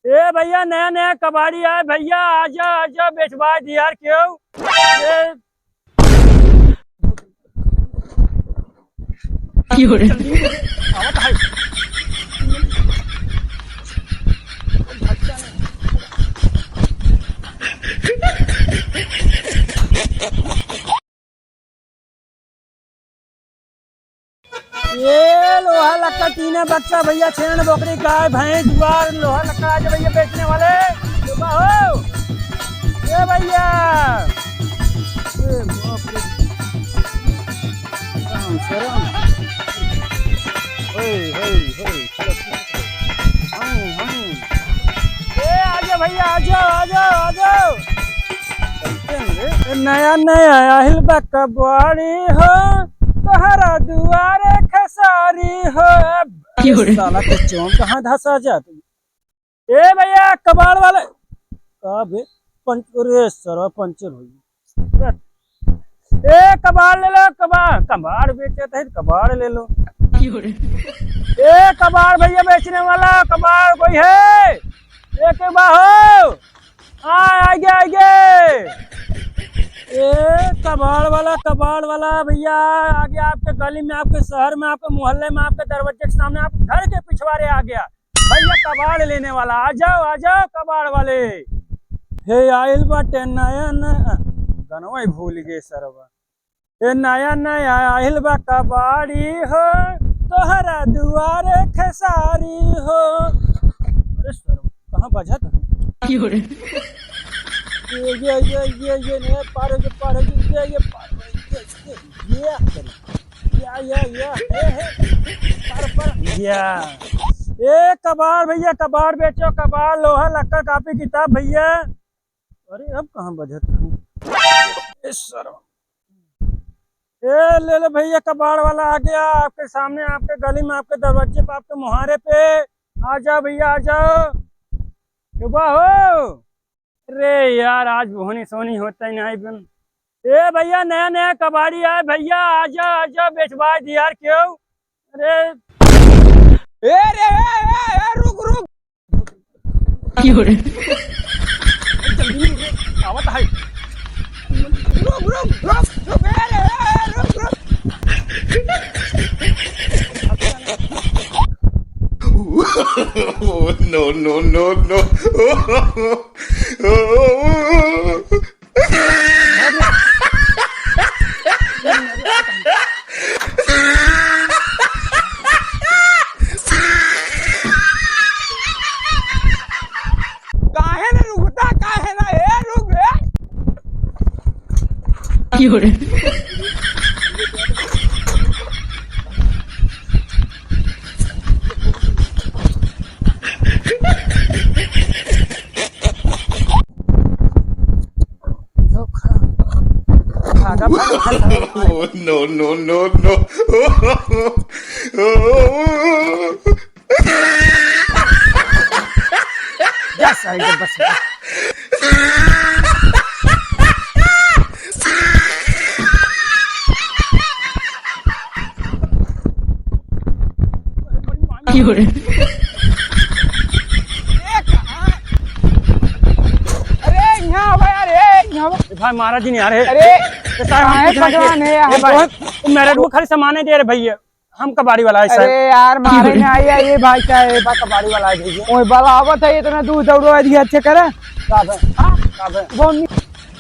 ए भैया नया नया कबाड़ी आए भैया, आजा आजा बेचवा दी यार क्यों। ए, आवत है। ये लोहा लक्का तीने बच्चा भैया, छेन बकरी गाय भैंस द्वार लोहा लक्का आज भैया बेचने वाले हो। ये भैया बाप रे, शर्म। ए आजा भैया, आजा आजा आजा। नया नया आहिल बा कबाड़ी हो, तोहरा दुआरे खसारी हो। साला के चौंक कहाँ धसा जाती। ए भैया कबाड़ वाले का पंचर सर पंचर हो। ए कबाड़ ले लो, कबाड़ कबाड़ बेचे थे, कबाड़ ले लो। ए कबाड़ भैया बेचने वाला कबाड़ कोई है? एक बाहो आगे आगे। ए कबाड़ वाला भैया आगे आपके गली में, आपके शहर में, आपके मोहल्ले में, आपके दरवाजे के सामने, आपके घर के पिछवाड़े आ गया भैया कबाड़ लेने वाला। आ जाओ कबाड़ वाले। हे आइल बाटे नया नया, गनवा ही भूल गए सरवा। ए नया नया आइल बा कबाड़ी हो, तोहरा दुआरे खेसारी हो। अरे सर कहाँ बजा था? ये नहीं पार ये ए कबाड़ भैया, कबाड़ बेचो, कबाड़ लोहा लक्कर कापी किताब भैया। अरे अब कहाँ बजत हूँ ए ले लो भैया, कबाड़ वाला आ गया आपके सामने, आपके गली में, आपके दरवाजे पे, आपके मुहारे पे। आ जाओ भैया आ जाओ। सुबह हो। अरे यार आज होनी सोनी होता ही नहीं बन। ए भैया नया नया कबाड़ी आए भैया, आजा आजा बेचवा दी यार क्यों। अरे ए रे रुक आवत है। रुक no. काहे ना रुकता, काहे ना ए रुक No. बस भाई महाराज जी नहीं आ रहे। अरे मेरे को खाली सामान दे रहे भैया, हम कबाड़ी वाला है। अरे यार मारे ने आई है ये भाई क्या है? कबाड़ी वाला है भैया। ओए बलावत है इतना दूध दौड़ो दिया अच्छे करे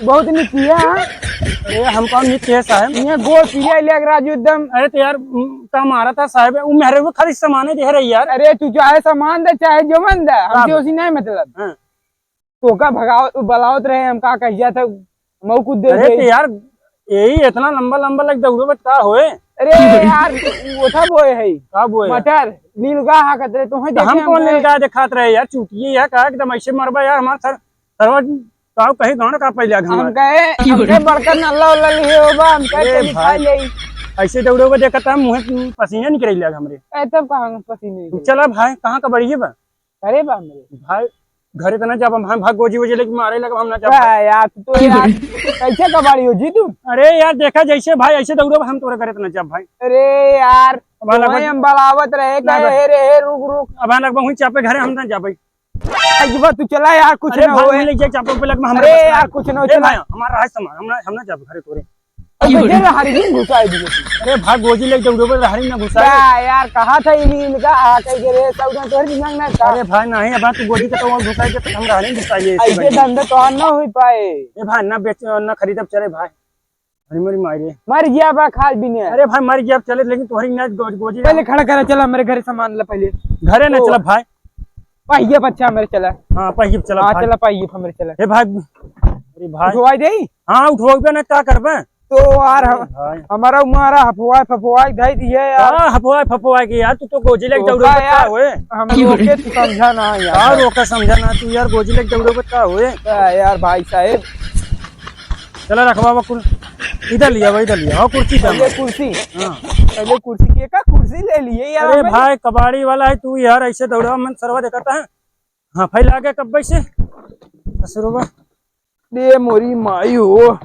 बहुत नीति है। अरे हम कौन नीति है साहब? ये गोल पीलिया ले राजू एकदम। अरे तो यार का मारा था साहब, वो मेरे को खाली सामान दे रही यार। अरे तू चाहे सामान दे चाहे जो मन दे, हम उसी नहीं मतलब तो का भगाओ बलावत रहे हम का कहिया था मऊ कुछ दे। अरे तो यार यही इतना लंबा लंबा लग दौड़ो बता होए। अरे यार वो था बोए है का बोए मटर नीलगा हा कतरे तुम्हें देखे हम कौन नीलगा दिखात रहे यार, चूतिए है का एकदम ऐसे मरबा यार। हमारा सरवा का कहीं गाना का पहले हम कहे हमके बर्तन अल्लाह अल्लाह लिए होबा, हम कहे खाई ले ऐसे दौड़ो बा देखता हम मुंह पसीना निकल लगा हमरे। ए तब कहां पसीने चला भाई कहां का बढ़िए बा? अरे बा मेरे भाई घरे तो ना जब हम भाग गोजी वजी लेके मारे लगा हम ना जब यार तो यार कैसे कबाड़ी हो जी तू? अरे यार देखा जैसे भाई ऐसे दौड़ो हम तोरे करे तो ना जब भाई। अरे यार हम बलावत रहे कहे रे रुक अब लगभग हुई चापे घरे हम ना जा भाई। अजबा तू चला यार, कुछ अरे ना भाई होए। ले जाए चापो पे लग में अरे यार कुछ ना हो, चला। भाई हमारा है सामान हम ना जाब घरे तोरे। अबे ये हरी दिन घुसाई दिए तू। अरे भाई गोजी ले दौड़ो पे हरी ना घुसा। क्या यार कहा था इलील का आ कह के रे सब ना तोहर दिमाग ना का। अरे भाई नहीं अब तू गोजी के तो वहां घुसाई के तो हम हरी घुसाइए ऐसे धंधे तो ना हो पाए। ए भाई ना बेच ना खरीद अब चले भाई हरी मरी मारे। मर गया बा खाल भी नहीं। अरे भाई मर गया अब चले लेकिन तुम्हारी ना गोजी पहले खड़ा करा, चला मेरे घर सामान ला पहले। घरे ना चला भाई। पहिए बच्चा मेरे चला। हाँ पहिए चला हाँ भाई। चला पहिए मेरे चला। ए भाई अरे भाई उठवाई दे। हाँ उठवाओगे ना क्या करबे तो यार भाई। हमारा उमारा हफवाई फफवाई धई दिए यार। हाँ हफवा के यार तू तो गोजी ले दौड़ो धोखा पे क्या यार। होए। हम लोग के तू समझा ना का यार। रोका समझा ना तू यार गोजी ले दौड़ो पे क्या होए। क्या यार भाई साहब। चला रखवा कुल इधर लिया भाई इधर लिया हाँ कुर्सी पे पहले कुर्सी, हाँ। पहले कुर्सी के का कुर्सी ले लिए यार। अरे हमें। भाई कबाड़ी वाला है तू यार ऐसे दौड़ा मन सरवा देखता है। हाँ फैला के कब से ससुरबा दे मोरी माई हो।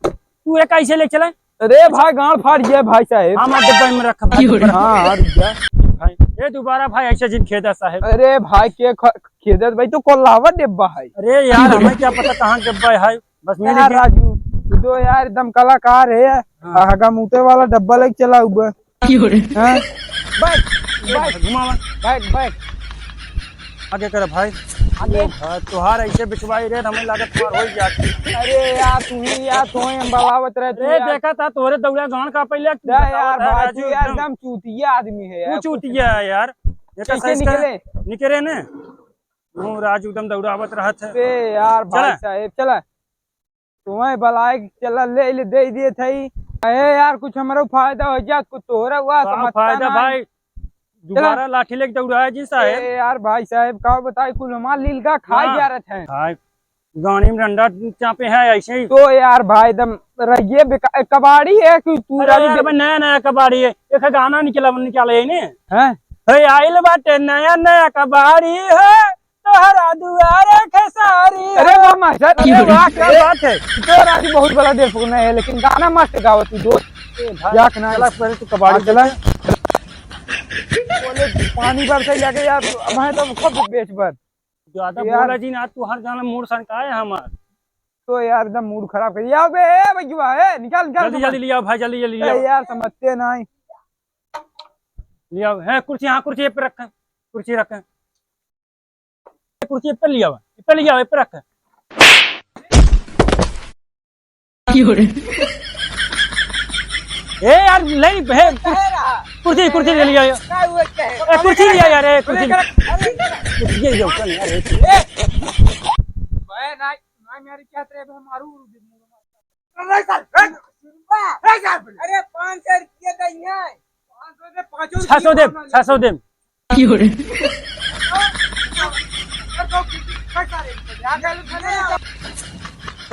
तू एक ऐसे ले चला। अरे भाई गांड फाड़ गया भाई साहब। हाँ मैं डब्बा में रखा भाई हाँ रुक जा। भाई ये दोबारा भाई ऐसे जिन खेदा साहब। अरे भाई के खेदत भाई तो कोल्हावा डिब्बा है। अरे यार हमें क्या पता कहाँ डब्बा है बस मिल यार गया। राजू तू तो यार एकदम कलाकार है। आगा मुते वाला डब्बा लेके चला हुआ। हाँ? बैठ बैठ घुमावा बैठ बैठ आगे कर भाई आगे। भाई तुहार ऐसे बिचवाई रे हमें लागत तुम्हार हो जाती। अरे यार तू ही यार तो हम बलावत रहे तू अरे यार। देखा था तोरे दौड़ा गान का पहले तू जा बतावत यार है, भाई राजू तू यार एकदम एकदम चूतिया आदमी है यार। तू चूतिया है यार। देखा कैसे सही से निकले? निकले ने वो राजू एकदम दौड़ावत रहा था। बे यार भाई चला। साहब चला। तुम्हें बलाए चला ले ले दे दिए थे। अरे यार कुछ हमारा फायदा हो जात कुछ तोहरा हुआ का समझता फायदा नहीं। भाई दोबारा लाठी लेके दौड़ाया जी साहब। ए यार भाई साहब का बताई कुल हमार लील का खाई हाँ। जा रहे थे। भाई गानी में डंडा चापे है ऐसे ही। तो यार भाई एकदम रहिए कबाड़ी है कि तू अरे यार भाई नया नया कबाड़ी है एक गाना निकाले ने हैं? हे आइल बाटे नया नया कबाड़ी है तोहरा दुआरे खेसारी। अरे वाह मास्टर, अरे वाह क्या ये बात है। तो राजी बहुत बड़ा देर पुगना है लेकिन गाना मस्त गावत तू दोस्त। जाक ना चला पहले तू कबाड़ी चला। बोले पानी भर से लगे यार मैं तो खूब बेच भर। ज्यादा यार। बोला जी ना तू हर गाना मूड सनका है हमार। तो यार एकदम मूड खराब कर दिया बे भैया है। निकाल निकाल जल्दी जल्दी लिया भाई जल्दी जल्दी लिया यार समझते नहीं। लिया है कुर्सी हाँ कुर्सी पे रख कुर्सी रख कुर्सी पे लिया पे लिया पे रख। ए यार नहीं है कुर्सी कुर्सी ले लिया ए कुर्सी लिया यार ए कुर्सी कुर्सी ले जाओ कल यार अरे 500 रुपया देंगे। 600 दे 600 दे।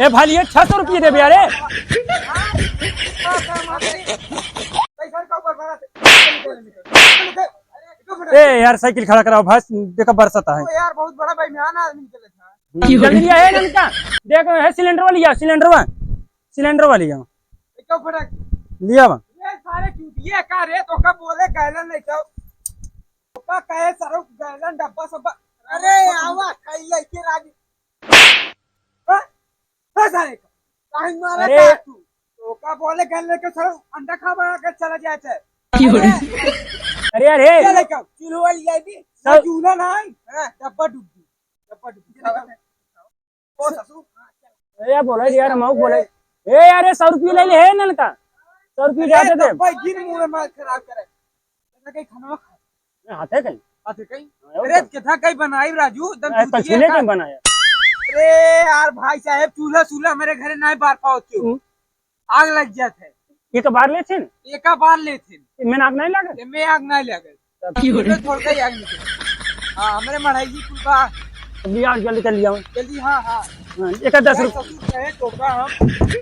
ए भाई ये 600 रुपये दे यार ए यार साइकिल खड़ा कराओ भाई देखा बरसाता है। यार बहुत बड़ा बेईमान आदमी चले था। जल्दी लिया है ननका देख है सिलेंडर वाली लिया सिलेंडर वाली लिया क्यों फटक लिया वा ये सारे चूतिए का रे तो का बोले गैलन नहीं तो का कहे सरो गैलन डब्बा सब। अरे आवा खाइए के राजी हां सारे काहे मारा अरे। का तू तो का बोले गैलन के सरो अंडा खा बना के चला जाए थे। अरे यार हे चले का चिलो वाली आई भी ना जूना नहीं हां डब्बा डूब गई ओ ससु। ए यार बोला यार माऊ बोला ए यार 100 रुपये ले ले है ननका 100 रुपये जाते दे भाई गिर मुंह में खराब करे कहीं खाना खा हाथ है कहीं आते कहीं। अरे कितना कहीं बनाई राजू एकदम कल चूतिए चूल्हे का। नहीं बनाया। अरे यार भाई साहब चूल्हा चूल्हा मेरे घर नहीं बार पाओ क्यों आग लग जाते है। एक बार ले थे एक बार लेते मैंने आग नहीं लगा ते मैं आग नहीं लगे थोड़ा ही आग निकले। हाँ हमारे मढ़ाई जी कुल बा लिया जल्दी कर लिया जल्दी। हाँ हाँ एक 10 रुपये ससुर कहे तो का हम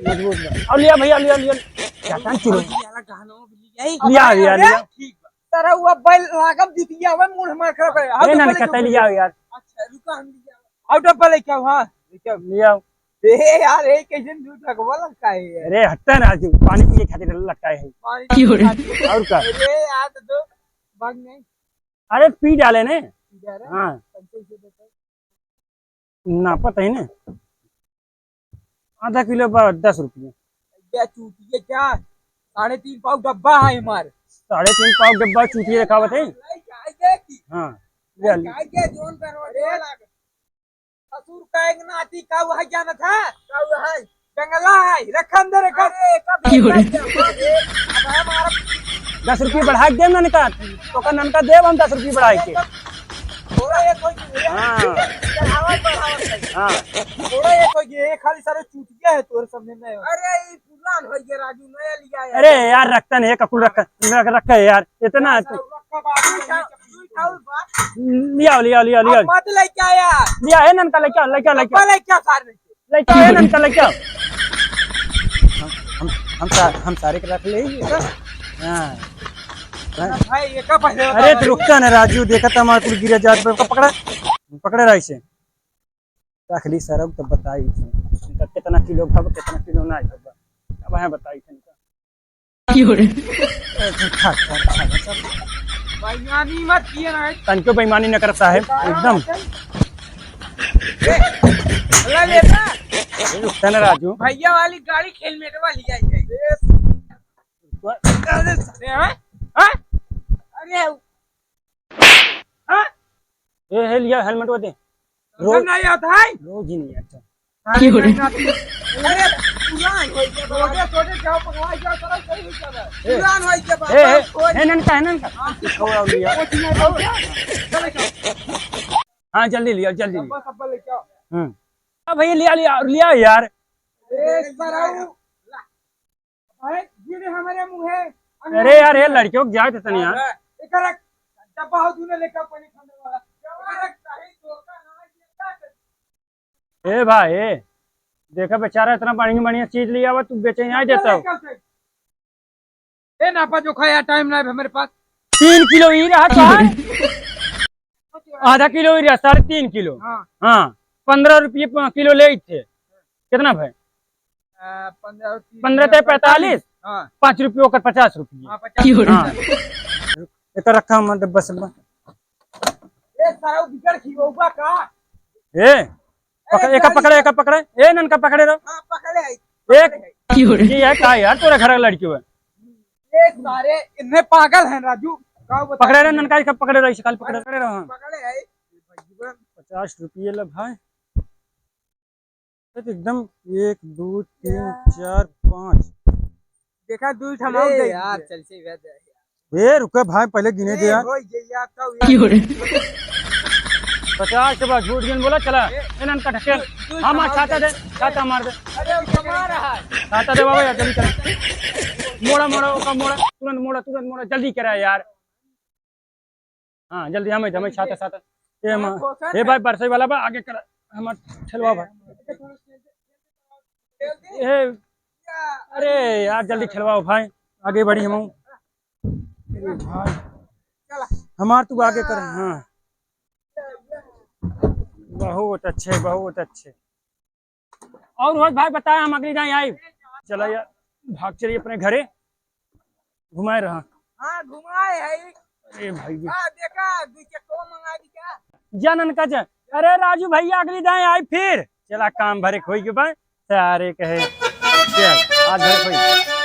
मजबूत बा। और लिया भैया लिया लिया क्या कान चुरो वाला गहनों में लिया लिया लिया ठीक बा तेरा हुआ बैल लागम जीतिया हुआ मुंह हमारा खराब करे। ए ननका ते लिया यार अच्छा रुका हम लिया आउट ऑफ ले क्या हां क्या लिया ए यार ए कैसे झूठ लगवा लगता है यार। अरे हटता ना राजू पानी पिए खातिर लगता है पानी और का अरे यार तो भाग नहीं अरे पी डाले ने जा रहा हाँ पंचायत से नापत है ना, आधा किलो पर 10 रुपये। क्या चूतिए क्या 3.5 पाव डब्बा है हमारे 3.5 पाव डब्बा चूतिए रखावत है। हाँ ले ली। ससुर का एक नाती का वह जाना था का है जंगला है रख अंदर रख हमारा 10 रुपये बढ़ा के देव ननका, तो का ननका देव हम 10 रुपये बढ़ा के। थोड़ा ये कोई हाँ हाँ थोड़ा ये कोई ये खाली सारे चूतिया है तोर समझ में अरे ये पुरान हो गया राजू नया लिया है। अरे यार रखता नहीं है ककुल रखा है यार इतना। लिया लिया लिया लिया मत लेके आया लिया है ननका, लेके लेके लेके लेके सारे लेके है ननका लेके। हम सारे के रख ले। हाँ भाई ये का पहले अरे तो रुकता ना राजू, देखा था हमारे कुल गिरा जात पे पकड़ा पकड़े रहा इसे रख ली सर। अब तो बताई कितना किलो खब कितना किलो ना अब है बताई बेईमानी मत किए ना तनको बेईमानी न कर साहब एकदम। रुकता ना राजू, भैया वाली गाड़ी हेलमेट वाली आई है अरे ये लिया हेलमेट वो दे। रोज नहीं आता है रोज ही नहीं आता। अरे पुरान होई के रोजे छोटे जाओ पकवाई जाओ करो सही हो जाए पुरान होई के बाद है ननका छोड़ा लिया। हाँ जल्दी लिया जल्दी लिया। सब लेके आओ भैया लिया लिया लिया यार। एक सराऊ भाई गिरे हमारे मुंह है अरे यार ये लड़कियों को जाए थे यार। एक रख डब्बा हो तूने लेकर पानी खाने वाला रख सही धोखा ना ए भाई देखा बेचारा इतना बढ़िया बढ़िया चीज लिया हुआ, तू बेचे यहाँ देता हो। ए नापा जो खाया टाइम ना है मेरे पास 3 किलो ही रहा था, आधा किलो ही रहा 3.5 किलो। हाँ 15 रुपये किलो ले थे। कितना भाई 15 थे 45 5 रुपये होकर 50 रुपये। एक रखा हम डब्बा सब बिगड़ खिलौबा का एक पकड़े ए ननका पकड़े रहो। पकड़े एक ये है का यार तोरे घर लड़की है एक सारे इन्हें पागल हैं राजू पकड़े रहे ननका कब पकड़े रही कल पकड़े रहो। पकड़े है 50 रुपये ले भाई एकदम 1 2 3 4 5 देखा दूध थमाओ दे यार चल से ए रुके भाई पहले गिने दे यार। 50 के बाद झूठ गिन बोला चला ननका ढकेल। हाँ मार छाता दे छाता मार दे छाता दे बाबा यार जल्दी करा मोड़ा मोड़ा ओका मोड़ा तुरंत मोड़ा जल्दी करा यार। हाँ जल्दी हमें छाता छाता ए भाई बरसई वाला बा आगे करा हम ठेलवा भाई। ए अरे यार जल्दी ठेलवाओ भाई आगे बढ़ी हम भाई हमार तू आगे कर। हाँ बहुत अच्छे और भाई बताया हम अगली जाए आई चला यार भाग चलिए अपने घरे घुमाए रहा। हाँ घुमाए है अरे भाई देखा को मंगा दी क्या जानन का जा। अरे राजू भैया अगली जाए आई फिर चला काम भरे खोई के बाद सारे कहे चल आज भरे खोई।